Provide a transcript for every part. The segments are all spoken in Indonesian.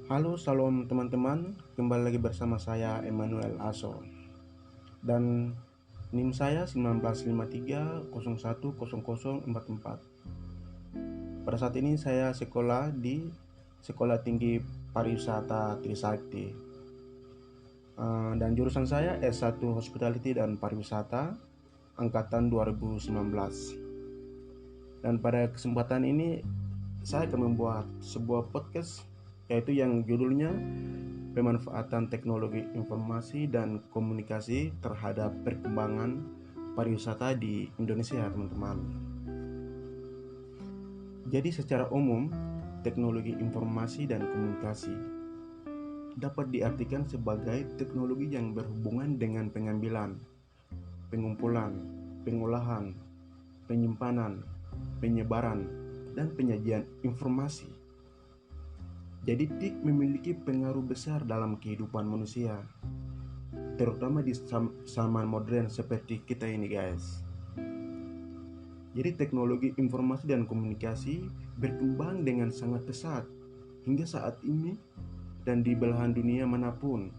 Halo, salam teman-teman. Kembali lagi bersama saya Emmanuel Aso. Dan NIM saya 1953010044. Pada saat ini saya sekolah di Sekolah Tinggi Pariwisata Trisakti. Dan jurusan saya S1 Hospitality dan Pariwisata angkatan 2019. Dan pada kesempatan ini saya akan membuat sebuah podcast yaitu yang judulnya pemanfaatan teknologi informasi dan komunikasi terhadap perkembangan pariwisata di Indonesia, teman-teman. Jadi secara umum, teknologi informasi dan komunikasi dapat diartikan sebagai teknologi yang berhubungan dengan pengambilan, pengumpulan, pengolahan, penyimpanan, penyebaran, dan penyajian informasi. Jadi TIK memiliki pengaruh besar dalam kehidupan manusia, terutama di zaman modern seperti kita ini, guys. Jadi teknologi informasi dan komunikasi berkembang dengan sangat pesat hingga saat ini dan di belahan dunia manapun.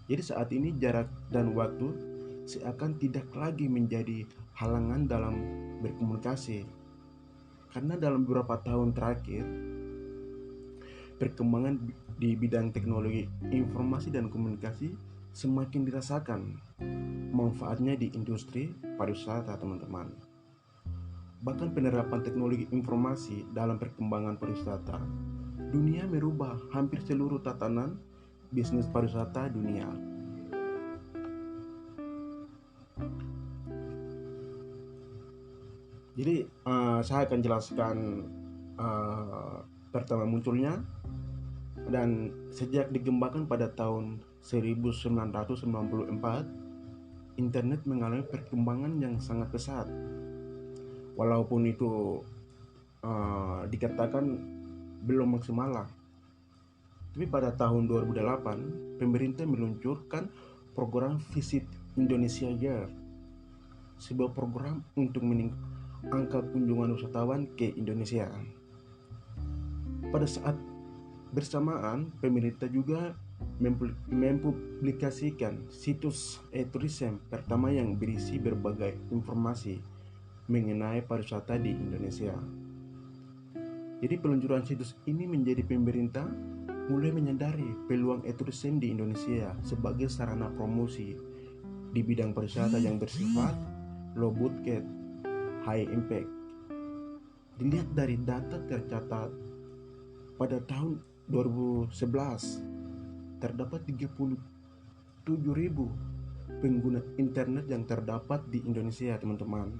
Jadi saat ini jarak dan waktu seakan tidak lagi menjadi halangan dalam berkomunikasi. Karena dalam beberapa tahun terakhir, perkembangan di bidang teknologi informasi dan komunikasi semakin dirasakan manfaatnya di industri pariwisata, teman-teman. Bahkan penerapan teknologi informasi dalam perkembangan pariwisata dunia merubah hampir seluruh tatanan bisnis pariwisata dunia. Jadi saya akan jelaskan pertama munculnya dan sejak dikembangkan pada tahun 1994, internet mengalami perkembangan yang sangat pesat. Walaupun itu dikatakan belum maksimal lah. Tapi pada tahun 2008, pemerintah meluncurkan program Visit Indonesia Year, sebuah program untuk meningkatkan angka kunjungan wisatawan ke Indonesia. Pada saat bersamaan, pemerintah juga mempublikasikan situs e-tourism pertama yang berisi berbagai informasi mengenai pariwisata di Indonesia. Jadi peluncuran situs ini menjadi pemerintah mulai menyadari peluang e-tourism di Indonesia sebagai sarana promosi di bidang pariwisata yang bersifat low budget, high impact. Dilihat dari data tercatat pada tahun 2011, terdapat 37.000 pengguna internet yang terdapat di Indonesia, teman-teman.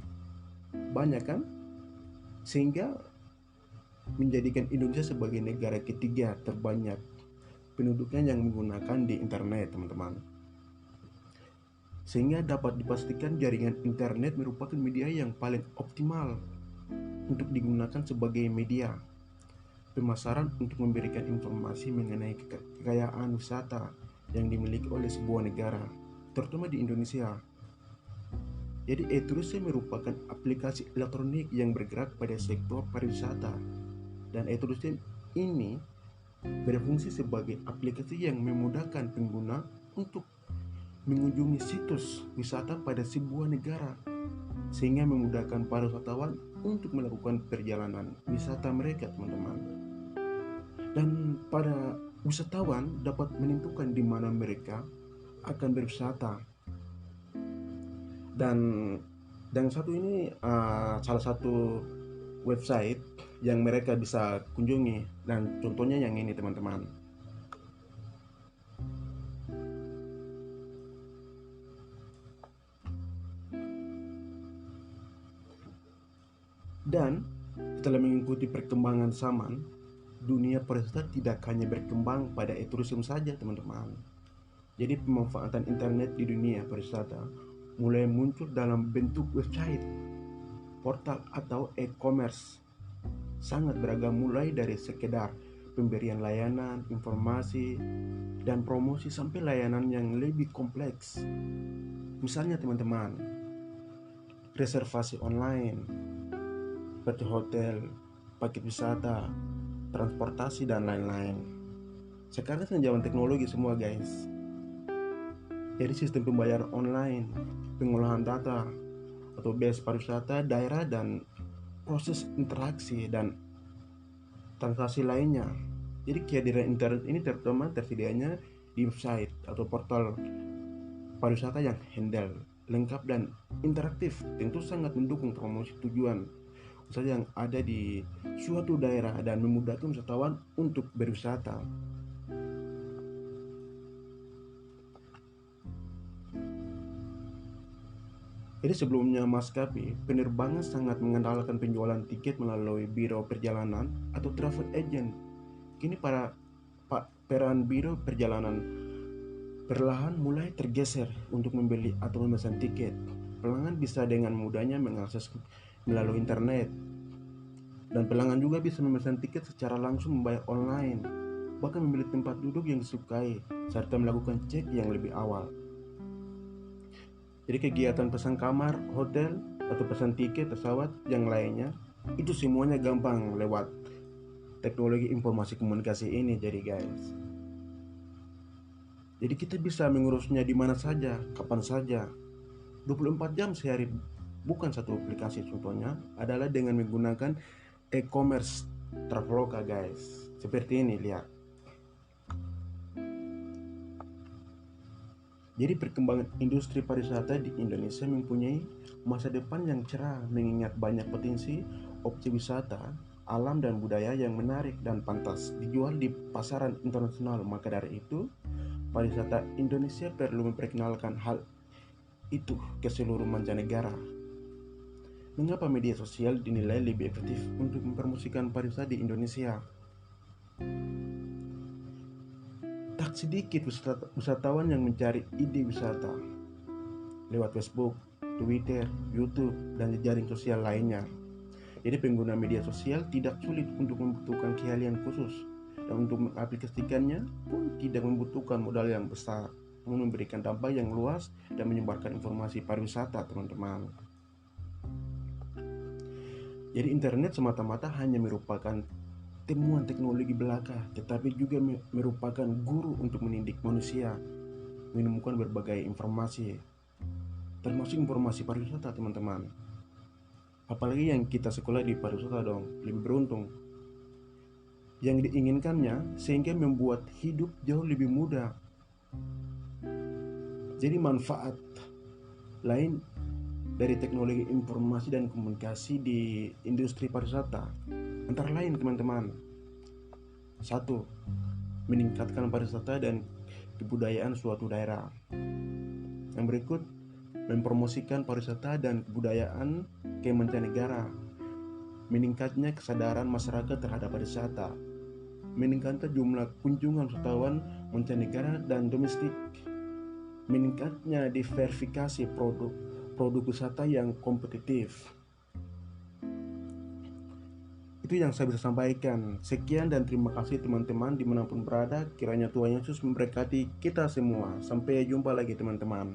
Banyak kan? Sehingga menjadikan Indonesia sebagai negara ketiga terbanyak penduduknya yang menggunakan di internet, teman-teman. Sehingga dapat dipastikan jaringan internet merupakan media yang paling optimal untuk digunakan sebagai media pemasaran untuk memberikan informasi mengenai kekayaan wisata yang dimiliki oleh sebuah negara, terutama di Indonesia. Jadi e-tourism merupakan aplikasi elektronik yang bergerak pada sektor pariwisata, dan e-tourism ini berfungsi sebagai aplikasi yang memudahkan pengguna untuk mengunjungi situs wisata pada sebuah negara, sehingga memudahkan para wisatawan untuk melakukan perjalanan wisata mereka, teman-teman. Dan para wisatawan dapat menentukan di mana mereka akan berwisata. Dan satu ini salah satu website yang mereka bisa kunjungi, dan contohnya yang ini, teman-teman. Dan setelah mengikuti perkembangan zaman, dunia pariwisata tidak hanya berkembang pada e-tourism saja, teman-teman. Jadi pemanfaatan internet di dunia pariwisata mulai muncul dalam bentuk website, portal atau e-commerce. Sangat beragam, mulai dari sekedar pemberian layanan, informasi, dan promosi sampai layanan yang lebih kompleks. Misalnya, teman-teman, reservasi online, seperti hotel, paket wisata, transportasi, dan lain-lain. Sekarang kan zaman teknologi semua guys. Jadi sistem pembayaran online, pengolahan data, atau base pariwisata daerah, dan proses interaksi dan transaksi lainnya. Jadi kehadiran internet ini terutama tersedianya di website atau portal pariwisata yang handal, lengkap dan interaktif tentu sangat mendukung promosi tujuan usaha yang ada di suatu daerah dan memudahkan wisatawan untuk berwisata. Jadi sebelumnya maskapai penerbangan sangat mengandalkan penjualan tiket melalui biro perjalanan atau travel agent. Kini para peran biro perjalanan perlahan mulai tergeser untuk membeli atau memesan tiket. Pelanggan bisa dengan mudahnya mengakses melalui internet, dan pelanggan juga bisa memesan tiket secara langsung, membayar online, bahkan memilih tempat duduk yang disukai, serta melakukan cek yang lebih awal. Jadi kegiatan pesan kamar, hotel, atau pesan tiket pesawat yang lainnya, itu semuanya gampang lewat teknologi informasi komunikasi ini. Jadi guys, jadi kita bisa mengurusnya di mana saja, kapan saja, 24 jam sehari. Bukan satu aplikasi, contohnya adalah dengan menggunakan e-commerce Traveloka guys. Seperti ini, lihat. Jadi perkembangan industri pariwisata di Indonesia mempunyai masa depan yang cerah, mengingat banyak potensi objek wisata, alam dan budaya yang menarik dan pantas dijual di pasaran internasional. Maka dari itu, pariwisata Indonesia perlu memperkenalkan hal itu ke seluruh mancanegara. Mengapa media sosial dinilai lebih efektif untuk mempromosikan pariwisata di Indonesia? Tak sedikit wisatawan yang mencari ide wisata lewat Facebook, Twitter, YouTube, dan jejaring sosial lainnya. Jadi pengguna media sosial tidak sulit untuk membutuhkan keahlian khusus, dan untuk mengaplikasikannya pun tidak membutuhkan modal yang besar, namun memberikan dampak yang luas dan menyebarkan informasi pariwisata, teman-teman. Jadi internet semata-mata hanya merupakan temuan teknologi belaka, tetapi juga merupakan guru untuk mendidik manusia, menemukan berbagai informasi, termasuk informasi pariwisata, teman-teman. Apalagi yang kita sekolah di pariwisata dong, lebih beruntung. Yang diinginkannya sehingga membuat hidup jauh lebih mudah. Jadi manfaat lain dari teknologi informasi dan komunikasi di industri pariwisata antara lain, teman-teman: 1. Meningkatkan pariwisata dan kebudayaan suatu daerah. Yang berikut, mempromosikan pariwisata dan kebudayaan ke mancanegara. Meningkatnya kesadaran masyarakat terhadap pariwisata. Meningkatnya jumlah kunjungan wisatawan mancanegara dan domestik. Meningkatnya diversifikasi produk wisata yang kompetitif. Itu yang saya bisa sampaikan. Sekian dan terima kasih teman-teman dimanapun berada. Kiranya Tuhan Yesus memberkati kita semua. Sampai jumpa lagi teman-teman.